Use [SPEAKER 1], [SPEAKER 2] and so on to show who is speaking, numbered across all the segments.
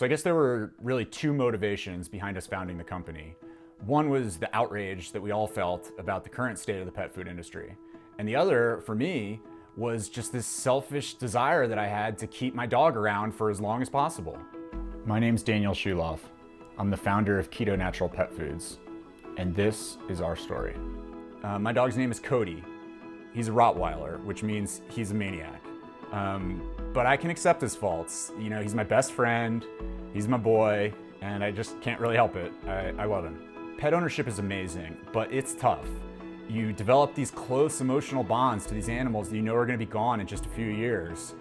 [SPEAKER 1] So I guess there were really two motivations behind us founding the company. One was the outrage that we all felt about the current state of the pet food industry. And the other, for me, was just this selfish desire that I had to keep my dog around for as long as possible. My name's Daniel Shuloff. I'm the founder of Keto Natural Pet Foods, and this is our story. My dog's name is Cody. He's a Rottweiler, which means he's a maniac. But I can accept his faults. You know, he's my best friend, he's my boy, and I just can't really help it. I love him. Pet ownership is amazing, but it's tough. You develop these close emotional bonds to these animals that you know are gonna be gone in just a few years.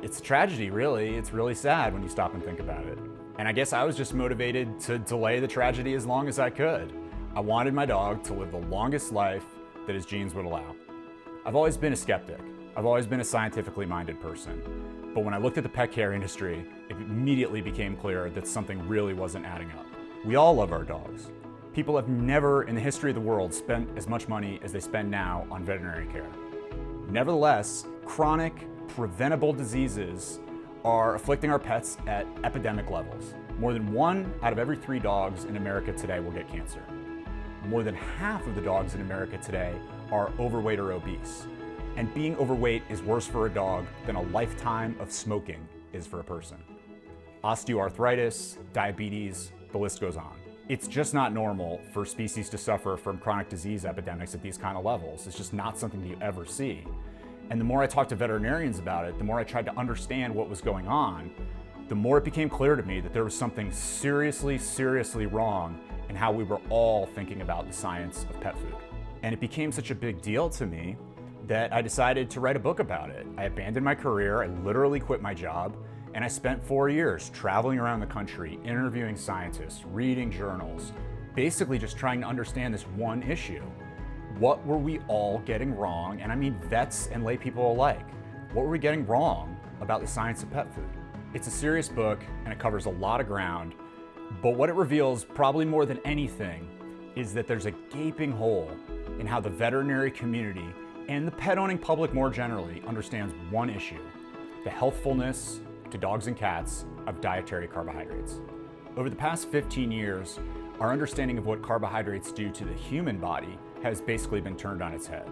[SPEAKER 1] It's a tragedy, really. It's really sad when you stop and think about it. And I guess I was just motivated to delay the tragedy as long as I could. I wanted my dog to live the longest life that his genes would allow. I've always been a skeptic. I've always been a scientifically minded person. But when I looked at the pet care industry, it immediately became clear that something really wasn't adding up. We all love our dogs. People have never in the history of the world spent as much money as they spend now on veterinary care. Nevertheless, chronic, preventable diseases are afflicting our pets at epidemic levels. More than 1 out of every 3 dogs in America today will get cancer. More than half of the dogs in America today are overweight or obese. And being overweight is worse for a dog than a lifetime of smoking is for a person. Osteoarthritis, diabetes, the list goes on. It's just not normal for species to suffer from chronic disease epidemics at these kind of levels. It's just not something that you ever see. And the more I talked to veterinarians about it, the more I tried to understand what was going on, the more it became clear to me that there was something seriously, seriously wrong in how we were all thinking about the science of pet food. And it became such a big deal to me that I decided to write a book about it. I abandoned my career, I literally quit my job, and I spent 4 years traveling around the country, interviewing scientists, reading journals, basically just trying to understand this one issue. What were we all getting wrong? And I mean vets and lay people alike. What were we getting wrong about the science of pet food? It's a serious book and it covers a lot of ground, but what it reveals probably more than anything is that there's a gaping hole in how the veterinary community and the pet owning public more generally understands one issue: the healthfulness to dogs and cats of dietary carbohydrates. Over the past 15 years, our understanding of what carbohydrates do to the human body has basically been turned on its head.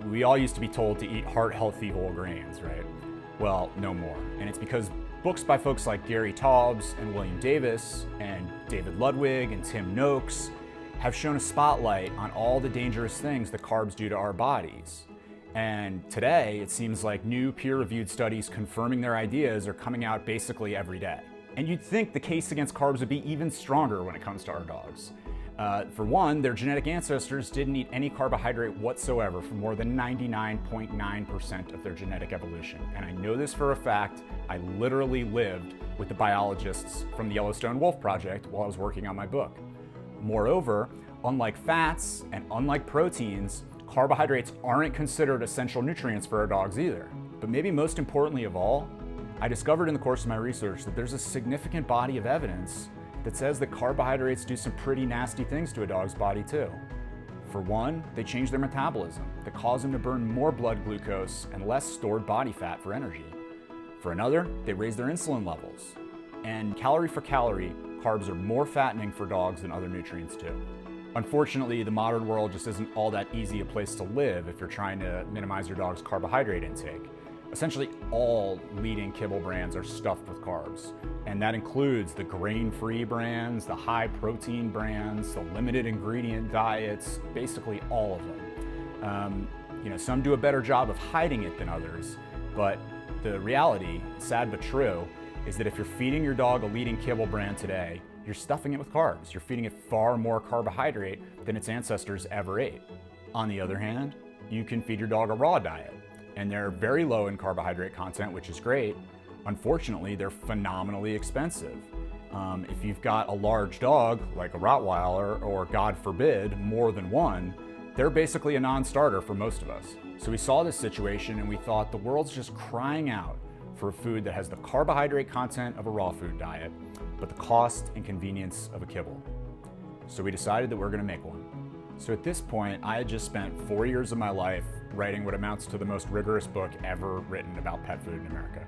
[SPEAKER 1] We all used to be told to eat heart-healthy whole grains, right? Well, no more. And it's because books by folks like Gary Taubes and William Davis and David Ludwig and Tim Noakes have shown a spotlight on all the dangerous things that carbs do to our bodies. And today, it seems like new peer-reviewed studies confirming their ideas are coming out basically every day. And you'd think the case against carbs would be even stronger when it comes to our dogs. For one, their genetic ancestors didn't eat any carbohydrate whatsoever for more than 99.9% of their genetic evolution. And I know this for a fact. I literally lived with the biologists from the Yellowstone Wolf Project while I was working on my book. Moreover, unlike fats and unlike proteins, carbohydrates aren't considered essential nutrients for our dogs either. But maybe most importantly of all, I discovered in the course of my research that there's a significant body of evidence that says that carbohydrates do some pretty nasty things to a dog's body too. For one, they change their metabolism that cause them to burn more blood glucose and less stored body fat for energy. For another, they raise their insulin levels. And calorie for calorie, carbs are more fattening for dogs than other nutrients too. Unfortunately, the modern world just isn't all that easy a place to live if you're trying to minimize your dog's carbohydrate intake. Essentially, all leading kibble brands are stuffed with carbs. And that includes the grain-free brands, the high-protein brands, the limited ingredient diets, basically all of them. Some do a better job of hiding it than others, but the reality, sad but true, is that if you're feeding your dog a leading kibble brand today, you're stuffing it with carbs. You're feeding it far more carbohydrate than its ancestors ever ate. On the other hand, you can feed your dog a raw diet, and they're very low in carbohydrate content, which is great. Unfortunately, they're phenomenally expensive. If you've got a large dog, like a Rottweiler, or God forbid, more than one, they're basically a non-starter for most of us. So we saw this situation and we thought the world's just crying out for a food that has the carbohydrate content of a raw food diet, but the cost and convenience of a kibble. So we decided that we're gonna make one. So at this point, I had just spent 4 years of my life writing what amounts to the most rigorous book ever written about pet food in America.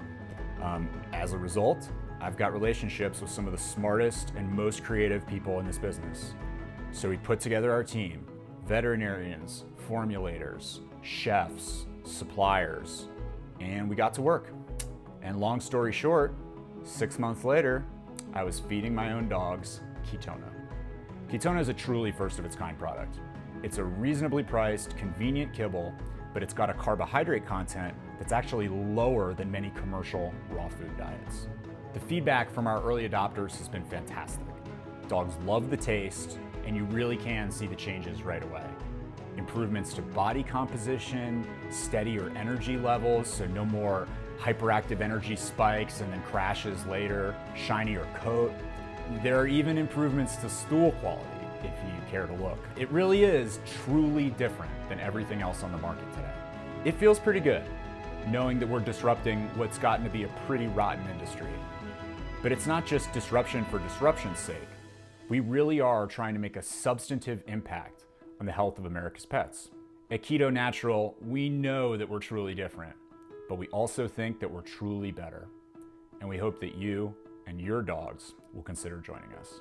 [SPEAKER 1] As a result, I've got relationships with some of the smartest and most creative people in this business. So we put together our team, veterinarians, formulators, chefs, suppliers, and we got to work. And long story short, 6 months later, I was feeding my own dogs Ketona. Ketona is a truly first of its kind product. It's a reasonably priced, convenient kibble, but it's got a carbohydrate content that's actually lower than many commercial raw food diets. The feedback from our early adopters has been fantastic. Dogs love the taste, and you really can see the changes right away. Improvements to body composition, steadier energy levels, so no more hyperactive energy spikes and then crashes later, shinier coat. There are even improvements to stool quality, if you care to look. It really is truly different than everything else on the market today. It feels pretty good, knowing that we're disrupting what's gotten to be a pretty rotten industry. But it's not just disruption for disruption's sake. We really are trying to make a substantive impact on the health of America's pets. At Keto Natural, we know that we're truly different, but we also think that we're truly better. And we hope that you and your dogs will consider joining us.